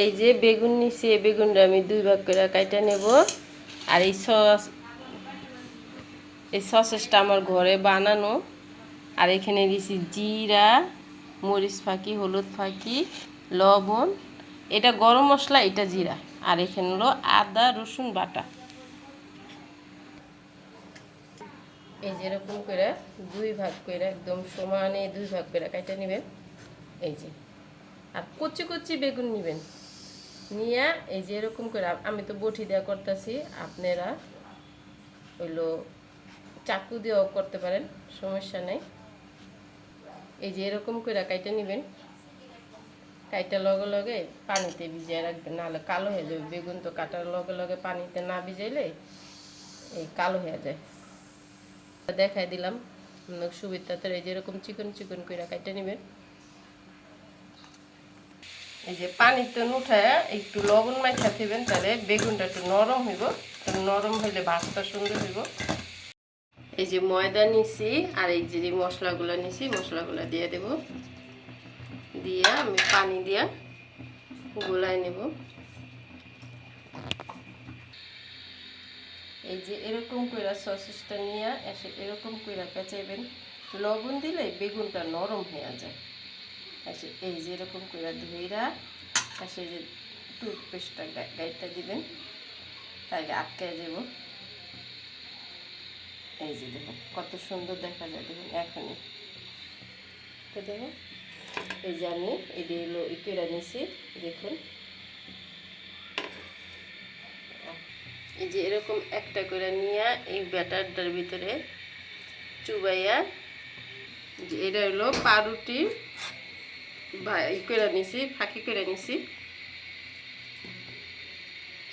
এই যে বেগুন নিছি, এই বেগুনটা আমি 2 ভাগ করে কাইটা নেব। আর এই সসেসটা আমার ঘরে বানানো। আর এখানে দিছি জিরা, মরিচ ফাঁকি, হলুদ ফাঁকি, লবণ, এটা গরম মশলা, এটা জিরা। আর এখানে হলো আদা রসুন বাটা। এই যেরকম করে 2 ভাগ করে একদম সমানে 2 ভাগ করে কাইটা নেবেন। এই যে আর কচি কচি বেগুন নেবেন, নিয়ে এই যে এরকম করে, আমি তো বটি দেওয়া করতেছি, আপনারা হইলো চাকু দিয়েও করতে পারেন, সমস্যা নেই। এই যে এরকম করে কাইটা নেবেন, কাইটা লগে লগে পানিতে ভিজিয়ে রাখবেন, নাহলে কালো হয়ে যাবে। বেগুন তো কাটার লগে লগে পানিতে না ভিজাইলে এই কালো হয়ে যায়। দেখাই দিলাম সুবিধাতে। এই যে এরকম চিকন চিকন করে কাইটা নেবেন। এই যে পানিতে উঠায় একটু লবণ মাখা দিবেন, তাহলে বেগুনটা একটু নরম হইব। নরম হইলে ভাতটা সুন্দর হইব। এই যে ময়দা নিছি, আর এই যে মশলাগুলো নিছি, মশলাগুলো দিয়ে দেব। দিয়ে আমি পানি দিয়া গোলায় নেব। এই যে এরকম কইরা সসেসটা নিয়ে এসে এরকম কইরা পেঁচাইবেন। লবণ দিলে বেগুনটা নরম হয়ে যায়। এসে এই যে এরকম কইরা ধইরা এসে যে টুথপেস্টটা গাইডটা দিবেন, তাহলে আটকায় যাব। এই যে দেখুন কত সুন্দর দেখা যায়, দেখুন এখনই তো দেখুন। এই যে আমি এটি হলো ইকেরা নিছি, দেখুন। এই যে এরকম একটা করে নিয়ে এই ব্যাটারটার ভিতরে চুবাইয়া, যে এটা হলো পাউরুটি করে নিছি, ফাঁকি করে নিছি।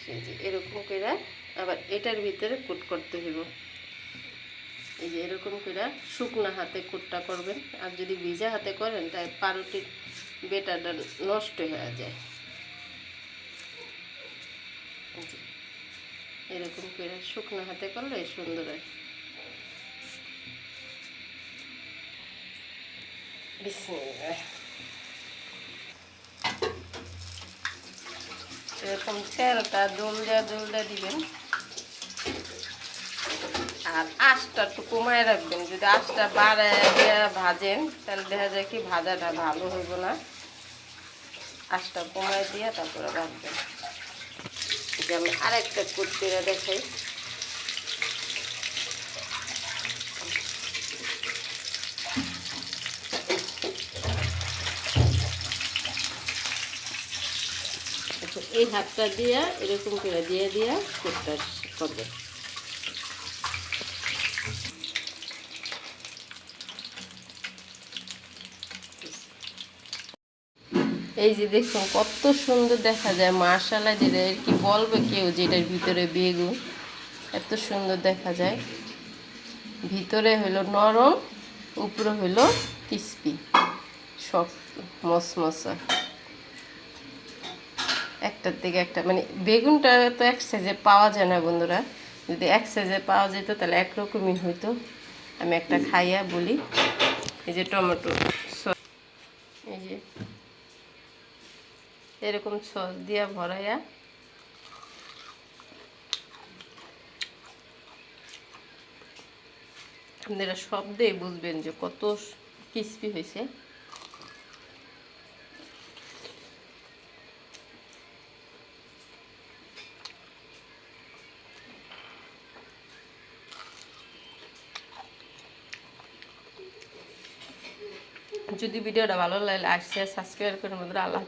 সেই যে এরকম করে আবার এটার ভিতরে কুট করতে হইব। এই যে এরকম করে শুকনো হাতে কুটটা করবেন। আর যদি ভিজা হাতে করেন তাই পাউরুটির বেটারটা নষ্ট হয়ে যায়। এরকম করে শুকনো হাতে করলে সুন্দর হয়। বিসমিল্লাহ। এরকম তেলটা দুলটা দিবেন। আর আঁচটা একটু কমায় রাখবেন। যদি আঁচটা বাড়ায় দিয়ে ভাজেন তাহলে দেখা যায় কি ভাজাটা ভালো হইব না। আঁচটা কমায় দিয়ে তারপরে ভাজবেন। যে আমি আরেকটা করতে দেখাই। এই হাতটা দিয়ে এরকম করে দিয়ে কুটটা করবেন। এই যে দেখুন কত সুন্দর দেখা যায়, মাশাআল্লাহ। যেটা কি বলবে কেউ, যেটার ভিতরে বেগুন এত সুন্দর দেখা যায়। ভিতরে হইলো নরম, উপরে হইলো ক্রিস্পি, সব মশমশা। একটার থেকে একটা, মানে বেগুনটা তো এক সাইজে পাওয়া যায় না বন্ধুরা। যদি এক সাইজে পাওয়া যেত তাহলে একরকমই হইতো। আমি একটা খাইয়া বলি। এই যে টমেটো সস, এই যে এরকম সস দিয়া ভরাইয়া আপনারা শব্দেই বুঝবেন যে কত ক্রিস্পি হয়েছে। যদি ভিডিওটা ভালো লাগে লাইক শেয়ার সাবস্ক্রাইব করেন বন্ধুরা। আল্লাহ।